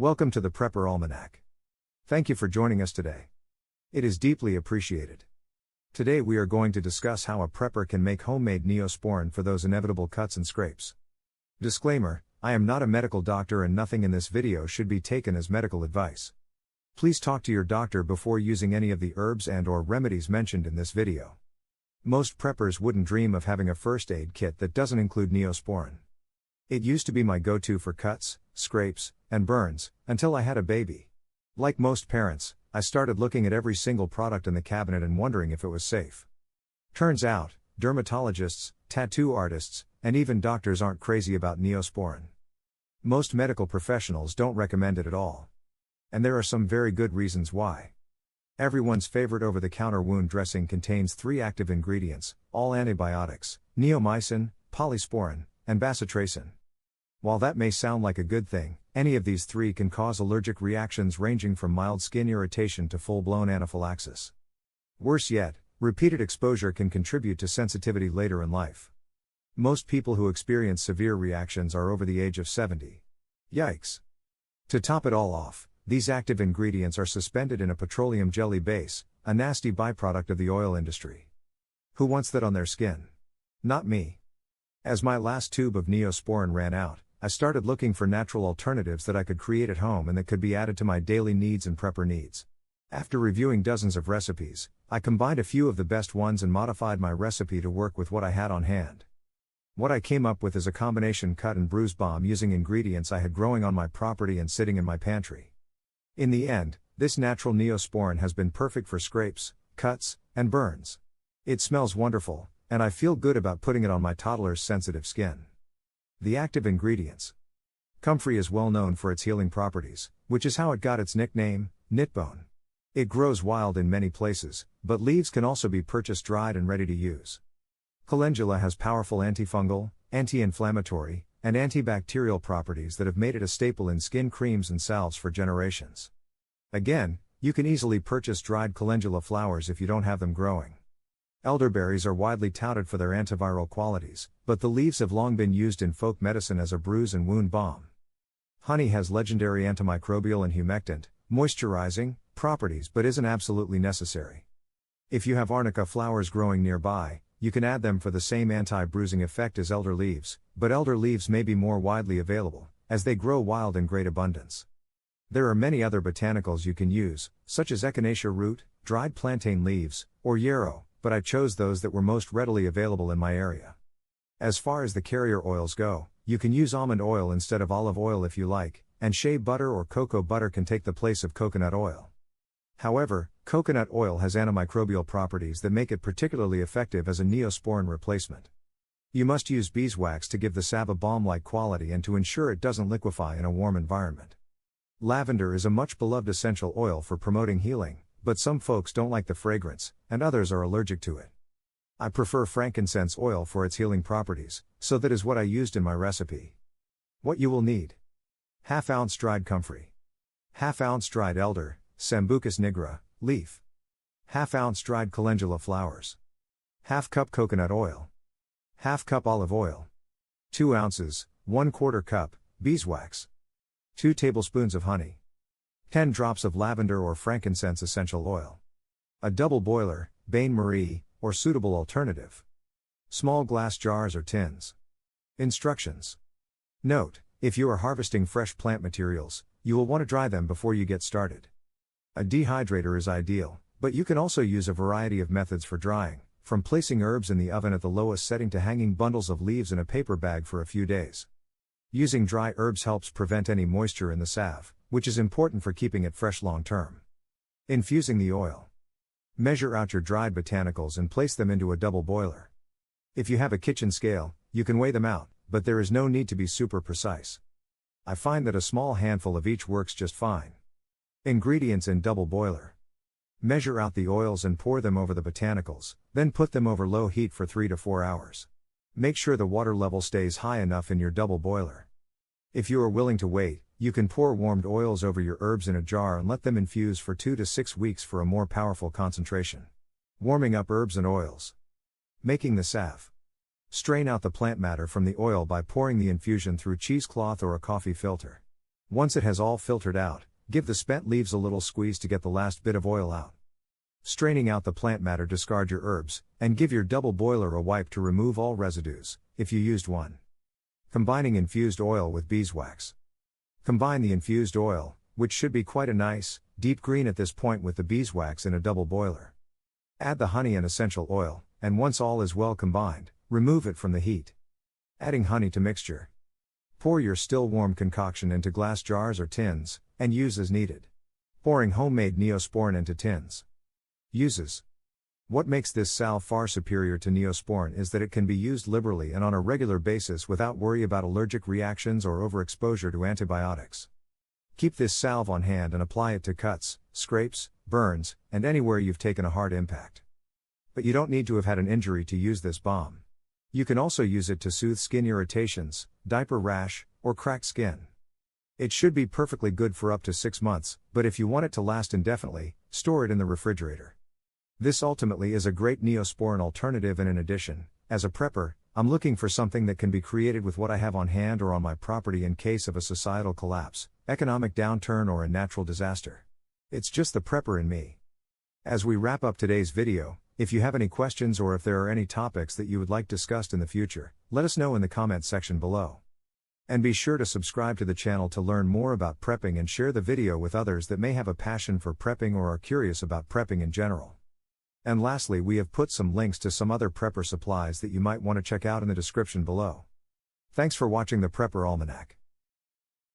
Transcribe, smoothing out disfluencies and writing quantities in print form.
Welcome to the Prepper Almanac. Thank you for joining us today. It is deeply appreciated. Today we are going to discuss how a prepper can make homemade Neosporin for those inevitable cuts and scrapes. Disclaimer: I am not a medical doctor and nothing in this video should be taken as medical advice. Please talk to your doctor before using any of the herbs and/or remedies mentioned in this video. Most preppers wouldn't dream of having a first aid kit that doesn't include Neosporin. It used to be my go-to for cuts, scrapes, and burns, until I had a baby. Like most parents, I started looking at every single product in the cabinet and wondering if it was safe. Turns out, dermatologists, tattoo artists, and even doctors aren't crazy about Neosporin. Most medical professionals don't recommend it at all. And there are some very good reasons why. Everyone's favorite over-the-counter wound dressing contains 3 active ingredients, all antibiotics: neomycin, polysporin, and bacitracin. While that may sound like a good thing, any of these 3 can cause allergic reactions ranging from mild skin irritation to full-blown anaphylaxis. Worse yet, repeated exposure can contribute to sensitivity later in life. Most people who experience severe reactions are over the age of 70. Yikes! To top it all off, these active ingredients are suspended in a petroleum jelly base, a nasty byproduct of the oil industry. Who wants that on their skin? Not me. As my last tube of Neosporin ran out, I started looking for natural alternatives that I could create at home and that could be added to my daily needs and prepper needs. After reviewing dozens of recipes, I combined a few of the best ones and modified my recipe to work with what I had on hand. What I came up with is a combination cut and bruise balm using ingredients I had growing on my property and sitting in my pantry. In the end, this natural Neosporin has been perfect for scrapes, cuts, and burns. It smells wonderful, and I feel good about putting it on my toddler's sensitive skin. The active ingredients. Comfrey is well known for its healing properties, which is how it got its nickname, knitbone. It grows wild in many places, but leaves can also be purchased dried and ready to use. Calendula has powerful antifungal, anti-inflammatory, and antibacterial properties that have made it a staple in skin creams and salves for generations. Again, you can easily purchase dried calendula flowers if you don't have them growing. Elderberries are widely touted for their antiviral qualities, but the leaves have long been used in folk medicine as a bruise and wound balm. Honey has legendary antimicrobial and humectant, moisturizing, properties but isn't absolutely necessary. If you have arnica flowers growing nearby, you can add them for the same anti-bruising effect as elder leaves, but elder leaves may be more widely available, as they grow wild in great abundance. There are many other botanicals you can use, such as echinacea root, dried plantain leaves, or yarrow, but I chose those that were most readily available in my area. As far as the carrier oils go, you can use almond oil instead of olive oil if you like, and shea butter or cocoa butter can take the place of coconut oil. However, coconut oil has antimicrobial properties that make it particularly effective as a Neosporin replacement. You must use beeswax to give the salve a balm-like quality and to ensure it doesn't liquefy in a warm environment. Lavender is a much beloved essential oil for promoting healing, but some folks don't like the fragrance, and others are allergic to it. I prefer frankincense oil for its healing properties, so that is what I used in my recipe. What you will need: ½ ounce dried comfrey, ½ ounce dried elder, Sambucus nigra, leaf, ½ ounce dried calendula flowers, ½ cup coconut oil, ½ cup olive oil, 2 ounces, 1/4 cup, beeswax, 2 tablespoons of honey, 10 drops of lavender or frankincense essential oil, a double boiler, bain-marie, or suitable alternative, small glass jars or tins. Instructions. Note: if you are harvesting fresh plant materials, you will want to dry them before you get started. A dehydrator is ideal, but you can also use a variety of methods for drying, from placing herbs in the oven at the lowest setting to hanging bundles of leaves in a paper bag for a few days. Using dry herbs helps prevent any moisture in the salve, which is important for keeping it fresh long term. Infusing the oil. Measure out your dried botanicals and place them into a double boiler. If you have a kitchen scale, you can weigh them out, but there is no need to be super precise. I find that a small handful of each works just fine. Ingredients in double boiler. Measure out the oils and pour them over the botanicals, then put them over low heat for 3 to 4 hours. Make sure the water level stays high enough in your double boiler. If you are willing to wait, you can pour warmed oils over your herbs in a jar and let them infuse for 2 to 6 weeks for a more powerful concentration. Warming up herbs and oils. Making the salve. Strain out the plant matter from the oil by pouring the infusion through cheesecloth or a coffee filter. Once it has all filtered out, give the spent leaves a little squeeze to get the last bit of oil out. Straining out the plant matter, discard your herbs, and give your double boiler a wipe to remove all residues, if you used one. Combining infused oil with beeswax. Combine the infused oil, which should be quite a nice, deep green at this point, with the beeswax in a double boiler. Add the honey and essential oil, and once all is well combined, remove it from the heat. Adding honey to mixture. Pour your still warm concoction into glass jars or tins, and use as needed. Pouring homemade Neosporin into tins. Uses. What makes this salve far superior to Neosporin is that it can be used liberally and on a regular basis without worry about allergic reactions or overexposure to antibiotics. Keep this salve on hand and apply it to cuts, scrapes, burns, and anywhere you've taken a hard impact. But you don't need to have had an injury to use this balm. You can also use it to soothe skin irritations, diaper rash, or cracked skin. It should be perfectly good for up to 6 months, but if you want it to last indefinitely, store it in the refrigerator. This ultimately is a great Neosporin alternative, and in addition, as a prepper, I'm looking for something that can be created with what I have on hand or on my property in case of a societal collapse, economic downturn, or a natural disaster. It's just the prepper in me. As we wrap up today's video, if you have any questions or if there are any topics that you would like discussed in the future, let us know in the comment section below. And be sure to subscribe to the channel to learn more about prepping and share the video with others that may have a passion for prepping or are curious about prepping in general. And lastly, we have put some links to some other prepper supplies that you might want to check out in the description below. Thanks for watching the Prepper Almanac.